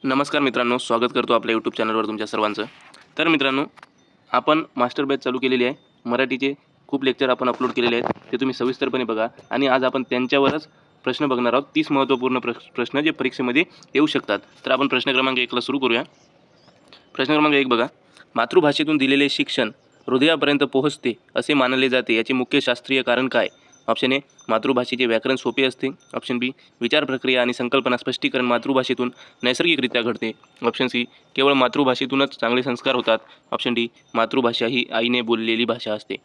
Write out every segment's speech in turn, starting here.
नमस्कार मित्रांनो, स्वागत करतो आपल्या यूट्यूब चॅनलवर तुमच्या सर्वांचं. तर मित्रांनो, आपण मास्टर बॅच चालू केलेली आहे. मराठीचे खूप लेक्चर आपण अपलोड केलेले आहेत, ते तुम्ही सविस्तरपणे बघा. आणि आज आपण त्यांच्यावरच प्रश्न बघणार आहोत. 30 महत्त्वपूर्ण प्रश्न जे परीक्षेमध्ये येऊ शकतात. तर आपण प्रश्न क्रमांक 1 ला सुरू करूया. प्रश्न क्रमांक 1 बघा. मातृभाषेतून दिलेले शिक्षण हृदयापर्यंत पोहोचते असे मानले जाते, याचे मुख्य शास्त्रीय कारण काय? ऑप्शन ए, मातृभाषेचे व्याकरण सोपे असते. ऑप्शन बी, विचार प्रक्रिया आणि संकल्पना स्पष्टीकरण मातृभाषेतून नैसर्गिकरित्या घडते. ऑप्शन सी, केवळ मातृभाषेतूनच चांगले संस्कार होतात. ऑप्शन डी, मातृभाषा ही आईने बोललेली भाषा असते.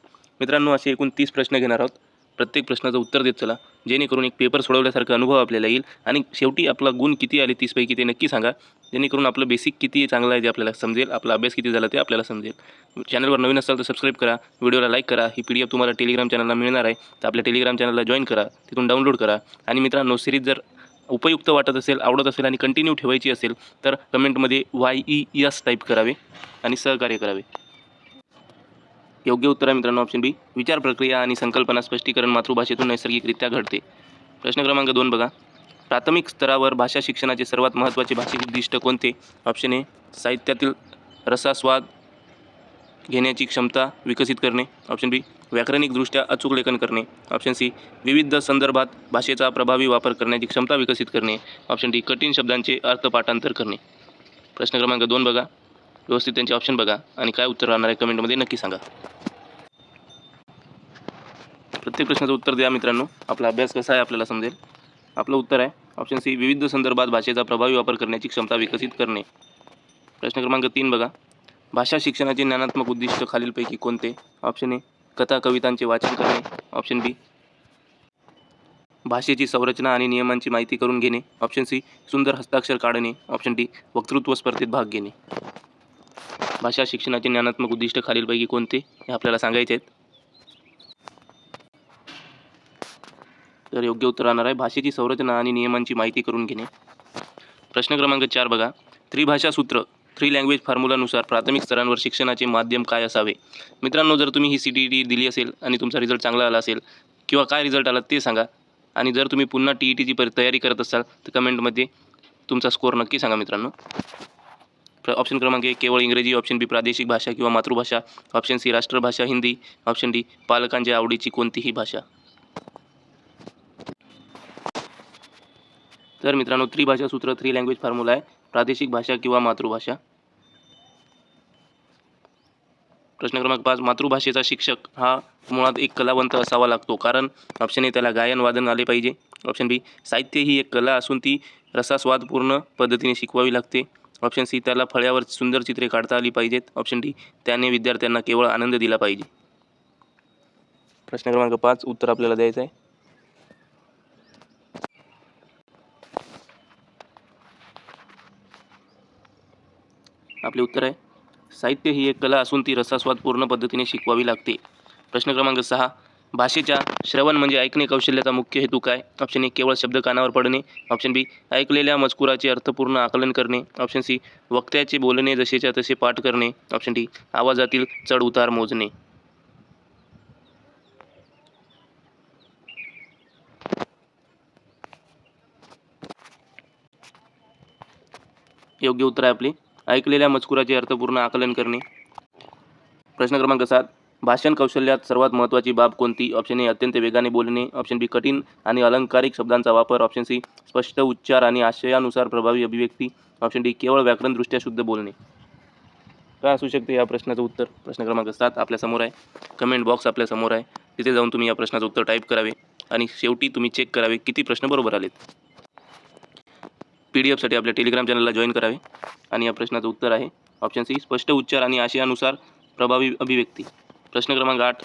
मित्रांनो, असे एकूण 30 प्रश्न घेणार आहोत. प्रत्येक प्रश्नाचं उत्तर देत चला, जेणेकरून एक पेपर सोडवल्यासारखा अनुभव आपल्याला येईल. आणि शेवटी आपला गुण किती आले 30 पैकी ते नक्की सांगा, जेणेकरून आपलं बेसिक किती चांगलं आहे ते आपल्याला समजेल, आपला अभ्यास किती झाला ते आपल्याला समजेल. चॅनलवर नवीन असाल तर सबस्क्राईब करा, व्हिडिओला लाईक करा. ही PDF तुम्हाला टेलिग्राम चॅनलला मिळणार आहे, तर आपल्या टेलिग्राम चॅनलला जॉईन करा, तिथून डाउनलोड करा. आणि मित्रांनो, सिरीज जर उपयुक्त वाटत असेल, आवडत असेल आणि कंटिन्यू ठेवायची असेल तर कमेंटमध्ये YES टाईप करावे आणि सहकार्य करावे. योग्य उत्तर आहे मित्रांनो ऑप्शन बी, विचार प्रक्रिया आणि संकल्पना स्पष्टीकरण मातृभाषेतून नैसर्गिकरित्या घडते. प्रश्न क्रमांक 2 बघा. प्राथमिक स्तरावर भाषा शिक्षणाचे सर्वात महत्त्वाचे भाषिक उद्दिष्ट कोणते? ऑप्शन ए, साहित्यातील रसास्वाद घेण्याची क्षमता विकसित करणे. ऑप्शन बी, व्याकरणिकदृष्ट्या अचूक लेखन करणे. ऑप्शन सी, विविध संदर्भात भाषेचा प्रभावी वापर करण्याची क्षमता विकसित करणे. ऑप्शन डी, कठीण शब्दांचे अर्थ पाठांतर करणे. प्रश्न क्रमांक 2 बघा, व्यवस्थित त्यांचे ऑप्शन बघा आणि काय उत्तर राहणार आहे कमेंटमध्ये नक्की सांगा. प्रत्येक प्रश्नाचं उत्तर द्या मित्रांनो, आपला अभ्यास कसा आहे आपल्याला समजेल. आपलं उत्तर आहे ऑप्शन सी, विविध संदर्भात भाषेचा प्रभावी वापर करण्याची क्षमता विकसित करणे. प्रश्न क्रमांक 3 बघा. भाषा शिक्षणाचे ज्ञानात्मक उद्दिष्ट खालीलपैकी कोणते? ऑप्शन ए, कथा कवितांचे वाचन करणे. ऑप्शन बी, भाषेची संरचना आणि नियमांची माहिती करून घेणे. ऑप्शन सी, सुंदर हस्ताक्षर काढणे. ऑप्शन डी, वक्तृत्व स्पर्धेत भाग घेणे. भाषा शिक्षणाचे ज्ञानात्मक उद्दिष्ट खालीलपैकी कोणते हे आपल्याला सांगायचे आहेत. तर योग्य उत्तर राहणार आहे भाषेची संरचना आणि नियमांची माहिती करून घेणे. प्रश्न क्रमांक 4 बघा. त्रिभाषा सूत्र 3 लँग्वेज फॉर्म्युलानुसार प्राथमिक स्तरांवर शिक्षणाचे माध्यम काय असावे? मित्रांनो, जर तुम्ही ही CTET दिली असेल आणि तुमचा रिझल्ट चांगला आला असेल किंवा काय रिझल्ट आला ते सांगा. आणि जर तुम्ही पुन्हा TETची तयारी करत असाल तर कमेंटमध्ये तुमचा स्कोअर नक्की सांगा मित्रांनो. ऑप्शन क्रमांक 1, केवळ इंग्रजी. ऑप्शन बी, प्रादेशिक भाषा किंवा मातृभाषा. ऑप्शन सी, राष्ट्रभाषा हिंदी. ऑप्शन डी, पालकांच्या आवडीची कोणतीही भाषा. तर मित्रांनो, त्रिभाषा सूत्र 3 लँग्वेज फॉर्म्युला आहे प्रादेशिक भाषा किंवा मातृभाषा. प्रश्न क्रमांक 5, मातृभाषेचा शिक्षक हा मुळात एक कलावंत असावा लागतो, कारण ऑप्शन ए, त्याला गायन वादन आले पाहिजे. ऑप्शन बी, साहित्य ही एक कला असून ती रसास्वादपूर्ण पद्धतीने शिकवावी लागते. ऑप्शन सी, त्याला फळ्यावर सुंदर चित्रे काढता आली पाहिजेत. ऑप्शन डी, त्याने विद्यार्थ्यांना केवळ आनंद दिला पाहिजे. प्रश्न क्रमांक 5 उत्तर आपल्याला द्यायचं आहे. आपले उत्तर आहे, साहित्य ही एक कला असून ती रसास्वादपूर्ण पद्धतीने शिकवावी लागते. प्रश्न क्रमांक 6, भाषेच्या श्रवण म्हणजे ऐकणे कौशल्याचा मुख्य हेतू काय? ऑप्शन ए, केवळ शब्द कानावर पडणे. ऑप्शन बी, ऐकलेल्या मजकुराचे अर्थपूर्ण आकलन करणे. ऑप्शन सी, वक्त्याचे बोलणे जसेच्या तसे पाठ करणे. ऑप्शन डी, आवाजातील चढ उतार मोजणे. योग्य उत्तर आहे आपले, ऐकलेल्या मजकुराचे अर्थपूर्ण आकलन करणे. प्रश्न क्रमांक 7, भाषण कौशल्यात सर्वात महत्त्वाची बाब कोणती? ऑप्शन ए, अत्यंत वेगाने बोलणे. ऑप्शन बी, कठीण आणि अलंकारिक शब्दांचा वापर. ऑप्शन सी, स्पष्ट उच्चार आणि आशयानुसार प्रभावी अभिव्यक्ती. ऑप्शन डी, केवळ व्याकरणदृष्ट्या शुद्ध बोलणे. काय असू शकते या प्रश्नाचं उत्तर? प्रश्न क्रमांक 7 आपल्यासमोर आहे, कमेंट बॉक्स आपल्यासमोर आहे, तिथे जाऊन तुम्ही या प्रश्नाचं उत्तर टाईप करावे आणि शेवटी तुम्ही चेक करावे किती प्रश्न बरोबर आलेत. PDF साठी आपल्या टेलिग्राम चॅनलला जॉईन करावे. आणि या प्रश्नाचं उत्तर आहे ऑप्शन सी, स्पष्ट उच्चार आणि आशयानुसार प्रभावी अभिव्यक्ती. प्रश्न क्रमांक 8,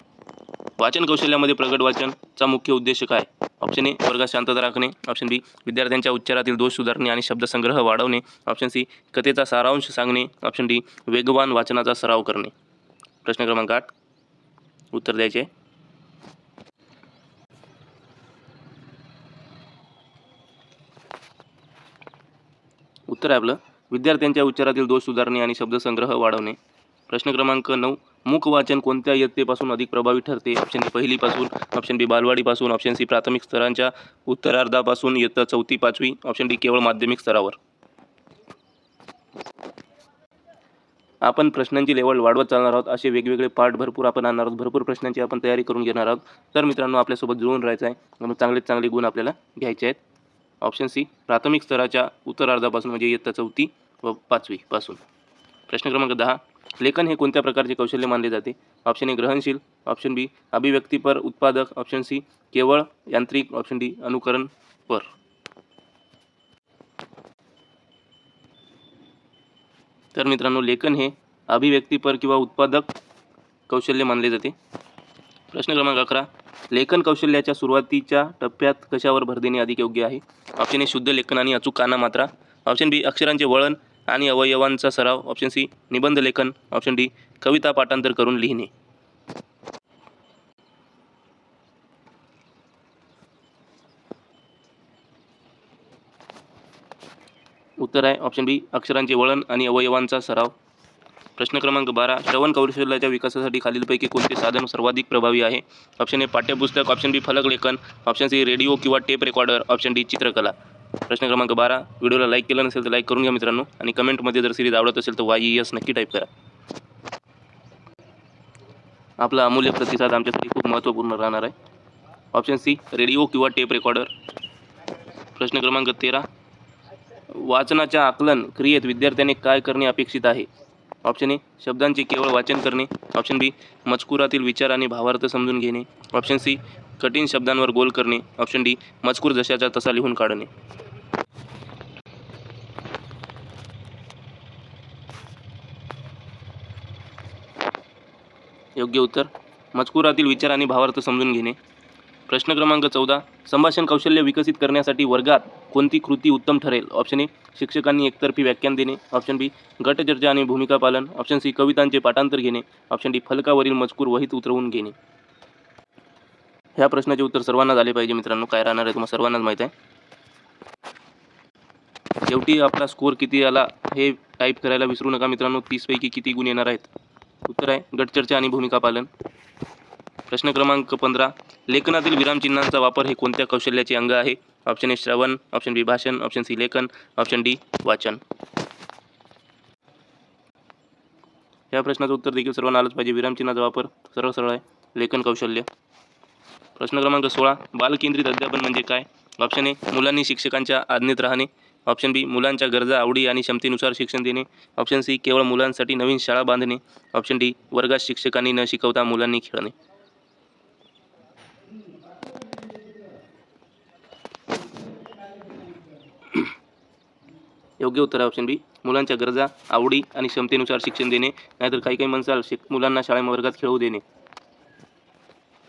वाचन कौशल्यामध्ये प्रगत वाचनचा मुख्य उद्देश काय? ऑप्शन ए, वर्गात शांतता राखणे. ऑप्शन बी, विद्यार्थ्यांच्या उच्चारातील दोष सुधारणे आणि शब्दसंग्रह वाढवणे. ऑप्शन सी, कथेचा सारांश सांगणे. ऑप्शन डी, वेगवान वाचनाचा सराव करणे. प्रश्न क्रमांक 8 उत्तर द्यायचे आहे. उत्तर आहे आपलं, विद्यार्थ्यांच्या उच्चारातील दोष सुधारणे आणि शब्दसंग्रह वाढवणे. प्रश्न क्रमांक 9, मूक वाचन कोणत्या इयत्तेपासून अधिक प्रभावी ठरते? ऑप्शन ए, पहिलीपासून. ऑप्शन बी, बालवाडीपासून. ऑप्शन सी, प्राथमिक स्तरांच्या उत्तरार्धापासून इयत्ता 4थी 5वी. ऑप्शन डी, केवळ माध्यमिक स्तरावर. आपण प्रश्नांची लेवल वाढवत चालणार आहोत. असे वेगवेगळे पार्ट भरपूर आपण आणणार आहोत. भरपूर प्रश्नांची आपण तयारी करून घेणार आहोत. तर मित्रांनो, आपल्यासोबत जुळून राहायचं आहे. म्हणून चांगले गुण आपल्याला घ्यायचे आहेत. ऑप्शन सी, प्राथमिक स्तराच्या उत्तरार्धापासून म्हणजे इयत्ता 4थी व 5वी पासून. प्रश्न क्रमांक 10, लेखन हे कोणत्या प्रकारचे कौशल्य मानले जाते? Option A, ग्रहणशील. ऑप्शन बी, अभिव्यक्तीपर उत्पादक. ऑप्शन सी, केवळ यांत्रिक. ऑप्शन डी, अनुकरणपर. तर मित्रांनो, लेखन हे अभिव्यक्तीपर किंवा उत्पादक कौशल्य मानले जाते. प्रश्न क्रमांक 11, लेखन कौशल्याच्या सुरुवातीच्या टप्प्यात कशावर भर देणे अधिक योग्य आहे? ऑप्शन ए, शुद्ध लेखन आणि अचूक काना मात्रा. ऑप्शन बी, अक्षरांचे वळण आणि अवयवांचा सराव. ऑप्शन सी, निबंध लेखन. ऑप्शन डी, कविता पाठांतर करून लिहिणे. उत्तर आहे ऑप्शन बी, अक्षरांचे वळण आणि अवयवांचा सराव. प्रश्न क्रमांक 12, श्रवण कौशल्याच्या विकासासाठी खालीलपैकी कोणते साधन सर्वाधिक प्रभावी आहे? ऑप्शन ए, पाठ्यपुस्तक. ऑप्शन बी, फलक लेखन. ऑप्शन सी, रेडिओ किंवा टेप रेकॉर्डर. ऑप्शन डी, चित्रकला. प्रश्न क्रमांक 12, व्हिडिओला लाईक केलं नसेल तर लाईक करून घ्या मित्रांनो, आणि कमेंटमध्ये जर सिरीज आवडत असेल तर YES नक्की टाईप करा. आपला अमूल्य प्रतिसाद आमच्यासाठी खूप महत्त्वपूर्ण राहणार आहे. ऑप्शन सी, रेडिओ किंवा टेप रेकॉर्डर. प्रश्न क्रमांक 13, वाचनाच्या आकलन क्रियेत विद्यार्थ्याने काय करणे अपेक्षित आहे? ऑप्शन ए, शब्दांचे केवळ वाचन करणे. ऑप्शन बी, मजकुरातील विचार आणि भावार्थ समजून घेणे. ऑप्शन सी, कठीण शब्दांवर गोल करणे. ऑप्शन डी, मजकूर जशाच्या तसा लिहून काढणे. योग्य उत्तर, मजकुरातील विचार आणि भावार्थ समजून घेणे. प्रश्न क्रमांक 14, संभाषण कौशल्य विकसित करण्यासाठी वर्गात कोणती कृती उत्तम ठरेल? ऑप्शन ए, शिक्षकांनी एकतर्फी व्याख्यान देणे. ऑप्शन बी, गटचर्चा आणि भूमिका पालन. ऑप्शन सी, कवितांचे पाठांतर घेणे. ऑप्शन डी, फलकावरील मजकूर वहीत उतरवून घेणे. ह्या प्रश्नाचे उत्तर सर्वांनाच आले पाहिजे मित्रांनो. काय राहणार आहे तुम्हाला सर्वांनाच माहीत आहे. शेवटी आपला स्कोअर किती आला हे टाईप करायला विसरू नका मित्रांनो. 30 पैकी किती गुण येणार आहेत? उत्तर आहे गटचर्चा आणि भूमिका पालन. प्रश्न क्रमांक 15, लेखनातील विरामचिन्हांचा वापर हे कोणत्या कौशल्याचे अंग आहे? ऑप्शन ए, श्रवण. ऑप्शन बी, भाषण. ऑप्शन सी, लेखन. ऑप्शन डी, वाचन. या प्रश्नाचं उत्तर देखील सर्वांना आलंच पाहिजे. विरामचिन्हाचा वापर सरळ आहे, लेखन कौशल्य. प्रश्न क्रमांक 16, बालकेंद्रित अध्यापन म्हणजे काय? ऑप्शन ए, मुलांनी शिक्षकांच्या आज्ञेत राहणे. ऑप्शन बी, मुलांच्या गरजा, आवडी आणि क्षमतेनुसार शिक्षण देणे. ऑप्शन सी, केवळ मुलांसाठी नवीन शाळा बांधणे. ऑप्शन डी, वर्गात शिक्षकांनी न शिकवता मुलांनी खेळणे. योग्य उत्तर आहे ऑप्शन बी, मुलांच्या गरजा, आवडी आणि क्षमतेनुसार शिक्षण देणे. नाहीतर काही म्हणसाल मुलांना शाळेमध्ये वर्गात खेळू देणे.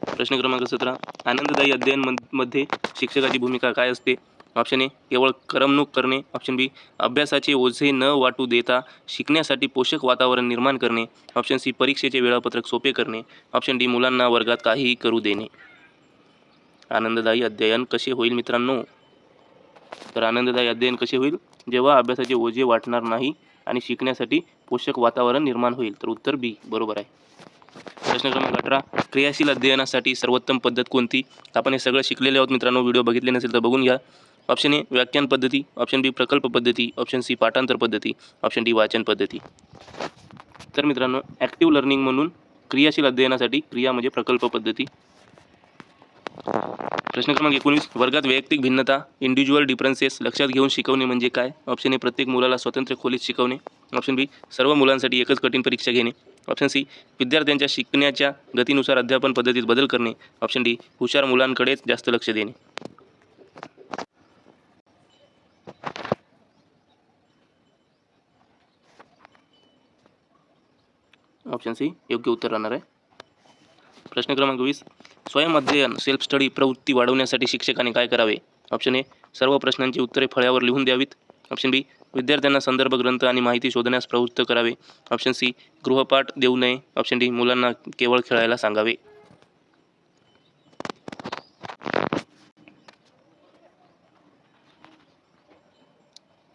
प्रश्न क्रमांक 17, आनंददायी अध्ययन मध्ये शिक्षकाची भूमिका काय असते? ऑप्शन ए, केवळ करमणूक करणे. ऑप्शन बी, अभ्यासाचे ओझे न वाटू देता शिकण्यासाठी पोषक वातावरण निर्माण करणे. ऑप्शन सी, परीक्षेचे वेळापत्रक सोपे करणे. ऑप्शन डी, मुलांना वर्गात काहीही करू देणे. आनंददायी अध्ययन कसे होईल मित्रांनो? तर आनंददायी अध्ययन कसे होईल? जेव्हा अभ्यासाचे ओझे वाटणार नाही आणि शिकण्यासाठी पोषक वातावरण निर्माण होईल. तर उत्तर बी बरोबर आहे. प्रश्न क्रमांक 18, क्रियाशील अध्ययनासाठी सर्वोत्तम पद्धत कोणती? आपण हे सगळं शिकलेले आहोत मित्रांनो. व्हिडिओ बघितले नसेल तर बघून घ्या. ऑप्शन ए, व्याख्यान पद्धती. ऑप्शन बी, प्रकल्प पद्धती. ऑप्शन सी, पाठांतर पद्धती. ऑप्शन डी, वाचन पद्धती. तर मित्रांनो, ॲक्टिव्ह लर्निंग म्हणून क्रियाशील अध्ययनासाठी क्रिया म्हणजे प्रकल्प पद्धती. प्रश्न क्रमांक 19, वर्गात वैयक्तिक भिन्नता इंडिव्हिज्युअल डिफरन्सेस लक्षात घेऊन शिकवणे म्हणजे काय? ऑप्शन ए, प्रत्येक मुलाला स्वतंत्र खोलीत शिकवणे. ऑप्शन बी, सर्व मुलांसाठी एकच कठीण परीक्षा घेणे. ऑप्शन सी, विद्यार्थ्यांच्या शिकण्याच्या गतीनुसार अध्यापन पद्धतीत बदल करणे. ऑप्शन डी, हुशार मुलांकडेच जास्त लक्ष देणे. ऑप्शन सी योग्य उत्तर राहणार आहे. प्रश्न क्रमांक 20, स्वयं अध्ययन सेल्फ स्टडी प्रवृत्ती वाढवण्यासाठी शिक्षकाने काय करावे? ऑप्शन ए, सर्व प्रश्नांची उत्तरे फळ्यावर लिहून द्यावीत. ऑप्शन बी, विद्यार्थ्यांना संदर्भ ग्रंथ आणि माहिती शोधण्यास प्रवृत्त करावे. ऑप्शन सी, गृहपाठ देऊ नये. ऑप्शन डी, मुलांना केवळ खेळायला सांगावे.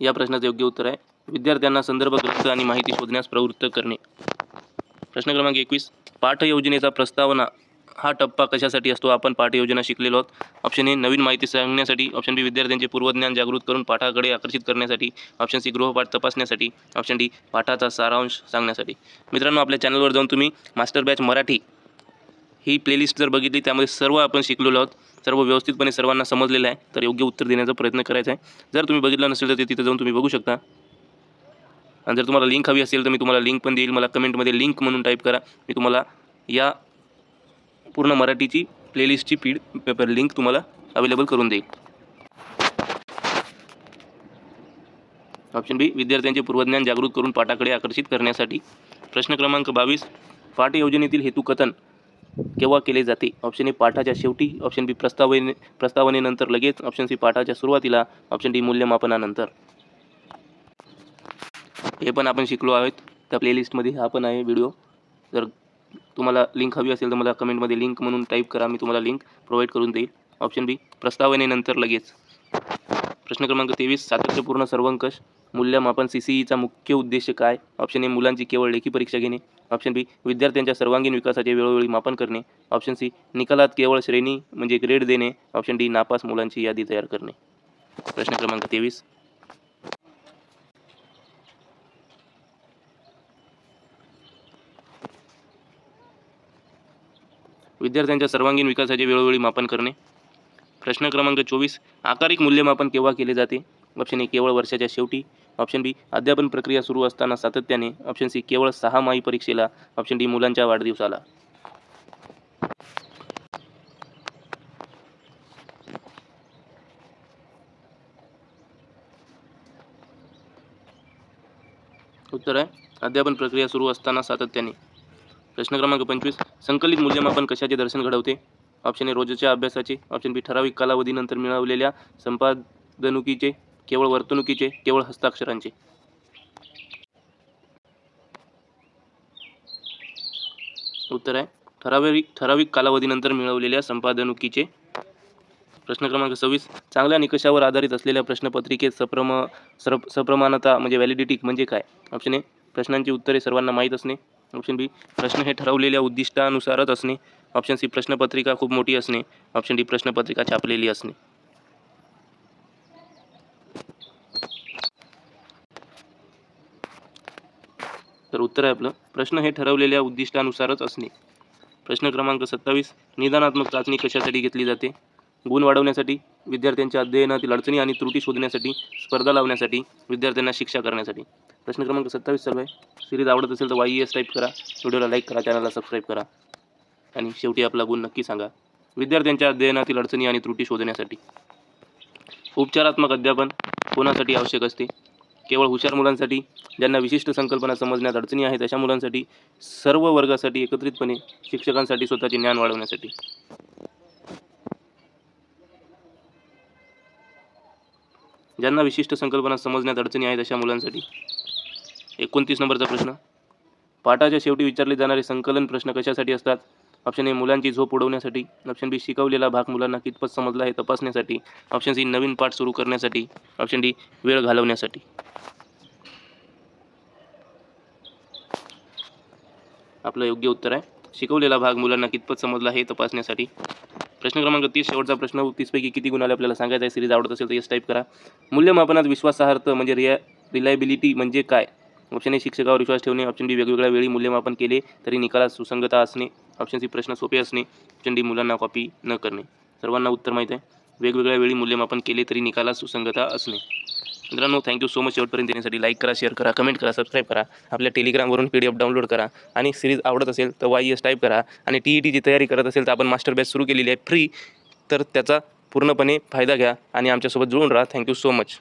या प्रश्नाचे योग्य उत्तर आहे विद्यार्थ्यांना संदर्भ ग्रंथ आणि माहिती शोधण्यास प्रवृत्त करणे. प्रश्न क्रमांक 21, पाठ योजनेचा प्रस्तावना हा टप्पा कशासाठी असतो? आपण पाठयोजना शिकलेलो आहोत. ऑप्शन ए नवीन माहिती सांगण्यासाठी, ऑप्शन बी विद्यार्थ्यांचे पूर्वज्ञान जागृत करून पाठाकडे आकर्षित करण्यासाठी, ऑप्शन सी गृहपाठ तपासण्यासाठी, ऑप्शन डी पाठाचा सारांश सांगण्यासाठी. मित्रांनो, आपल्या चॅनलवर जाऊन तुम्ही मास्टर बॅच मराठी ही प्लेलिस्ट जर बघितली, त्यामध्ये सर्व आपण शिकलेलो आहोत. सर्व व्यवस्थितपणे सर्वांना समजलेलं आहे. तर योग्य उत्तर देण्याचा प्रयत्न करायचा आहे. जर तुम्ही बघितलं नसेल तर ते तिथे जाऊन तुम्ही बघू शकता. आणि जर तुम्हाला लिंक हवी असेल तर मी तुम्हाला लिंक पण देईल. मला कमेंटमध्ये लिंक म्हणून टाईप करा. मी तुम्हाला या पूर्ण मराठीची प्लेलिस्टची पेपर लिंक तुम्हाला अवेलेबल करून देईल. ऑप्शन बी विद्यार्थ्यांचे पूर्वज्ञान जागृत करून पाठाकडे आकर्षित करण्यासाठी. प्रश्न क्रमांक 22, पाठयोजनेतील हेतुकथन केव्हा केले जाते? ऑप्शन ए पाठाच्या शेवटी, ऑप्शन बी प्रस्तावनेनंतर लगेच, ऑप्शन सी पाठाच्या सुरुवातीला, ऑप्शन डी मूल्यमापनानंतर. हे पण आपण शिकलो आहोत त्या प्लेलिस्टमध्ये. हा पण आहे व्हिडिओ. जर तुम्हाला लिंक हवी असेल तर मला कमेंटमध्ये लिंक म्हणून टाईप करा. मी तुम्हाला लिंक प्रोव्हाइड करून देईल. ऑप्शन बी प्रस्तावनेनंतर लगेच. प्रश्न क्रमांक 23, सातत्यपूर्ण सर्वंकष मूल्यमापन CCEचा मुख्य उद्देश काय? ऑप्शन ए मुलांची केवळ लेखी परीक्षा घेणे, ऑप्शन बी विद्यार्थ्यांच्या सर्वांगीण विकासाचे वेळोवेळी मापन करणे, ऑप्शन सी निकालात केवळ श्रेणी म्हणजे ग्रेड देणे, ऑप्शन डी नापास मुलांची यादी तयार करणे. प्रश्न क्रमांक 23, विद्यार्थ्यांच्या सर्वांगीण विकासाचे वेळोवेळी मापन करणे. प्रश्न क्रमांक 24, आकारिक मूल्यमापन केव्हा केले जाते? ऑप्शन ए केवळ वर्षाच्या शेवटी, ऑप्शन बी अध्यापन प्रक्रिया सुरू असताना सातत्याने, ऑप्शन सी केवळ 6 माही परीक्षेला, ऑप्शन डी मुलांच्या वाढदिवसाला. उत्तर आहे अध्यापन प्रक्रिया सुरू असताना सातत्याने. प्रश्न क्रमांक 25, संकलित मूल्यमापन कशाचे दर्शन घडवते? ऑप्शन ए रोजच्या अभ्यासाचे, ऑप्शन बी ठराविक कालावधीनंतर मिळवलेल्या संपादनुकीचे, केवळ वर्तणुकीचे, केवळ हस्ताक्षरांचे. उत्तर आहे ठराविक कालावधीनंतर मिळवलेल्या संपादनुकीचे. प्रश्न क्रमांक 26, चांगल्या निकषावर आधारित असलेल्या प्रश्नपत्रिकेत सप्रमाणता म्हणजे व्हॅलिडिटी म्हणजे काय? ऑप्शन ए प्रश्नांची उत्तरे सर्वांना माहीत असणे, ऑप्शन बी प्रश्न हे ठरवलेल्या उद्दिष्टानुसारच असणे, ऑप्शन सी प्रश्नपत्रिका खूप मोठी असणे, ऑप्शन डी प्रश्नपत्रिका छापलेली असणे. तर उत्तर आहे आपलं प्रश्न हे ठरवलेल्या उद्दिष्टानुसारच असणे. प्रश्न क्रमांक 27, निदानात्मक चाचणी कशासाठी घेतली जाते? गुण वाढवण्यासाठी, विद्यार्थ्यांच्या अध्ययनातील अडचणी आणि त्रुटी शोधण्यासाठी, स्पर्धा लावण्यासाठी, विद्यार्थ्यांना शिक्षा करण्यासाठी. प्रश्न क्रमांक 27 चालू आहे. सिरीज आवडत असेल तर YES टाईप करा, व्हिडिओला लाईक करा, चॅनलला सबस्क्राईब करा आणि शेवटी आपला गुण नक्की सांगा. विद्यार्थ्यांच्या अध्ययनातील अडचणी आणि त्रुटी शोधण्यासाठी. उपचारात्मक अध्यापन कोणासाठी आवश्यक असते? केवळ हुशार मुलांसाठी, ज्यांना विशिष्ट संकल्पना समजण्यात अडचणी आहेत अशा मुलांसाठी, सर्व वर्गासाठी एकत्रितपणे, शिक्षकांसाठी स्वतःचे ज्ञान वाढवण्यासाठी. ज्यांना विशिष्ट संकल्पना समजण्यात अडचणी आहेत अशा मुलांसाठी. 29 नंबरचा प्रश्न, पाठाच्या शेवटी विचारले जाणारे संकलन प्रश्न कशासाठी असतात? ऑप्शन ए मुलांची झोप उडवण्यासाठी, ऑप्शन बी शिकवलेला भाग मुलांना कितपत समजला हे तपासण्यासाठी, ऑप्शन सी नवीन पाठ सुरू करण्यासाठी, ऑप्शन डी वेळ घालवण्यासाठी. आपलं योग्य उत्तर आहे शिकवलेला भाग मुलांना कितपत समजला हे तपासण्यासाठी. प्रश्न क्रमांक 30, शेवटचा प्रश्न. 30 पैकी किती गुण आले आपल्याला सांगायचं आहे. सिरीज आवडत असेल तर येस टाईप करा. मूल्यमापनात विश्वासार्हत म्हणजे रिलायबिलिटी म्हणजे काय? ऑप्शन ए शिक्षकावर विश्वास ठेवणे, ऑप्शन बी वेगवेगळ्या वेळी मूल्यमापन केले तरी निकालात सुसंगता असणे, ऑप्शन सी प्रश्न सोपे असणे, ऑप्शन डी मुलांना कॉपी न करणे. सर्वांना उत्तर माहीत आहे, वेगवेगळ्या वेळी मूल्यमापन केले तरी निकालात सुसंगता असणे. मित्रांनो, थँक्यू सो मच शेवटपर्यंत येण्यासाठी. लाईक करा, शेअर करा, कमेंट करा, सबस्क्राईब करा, आपल्या टेलिग्रामवरून PDF डाउनलोड करा आणि सिरीज आवडत असेल तर YES टाईप करा. आणि TETची तयारी करत असेल तर आपण मास्टर बॅच सुरू केलेली आहे फ्री, तर त्याचा पूर्णपणे फायदा घ्या आणि आमच्यासोबत जुळून राहा. Thank you so much.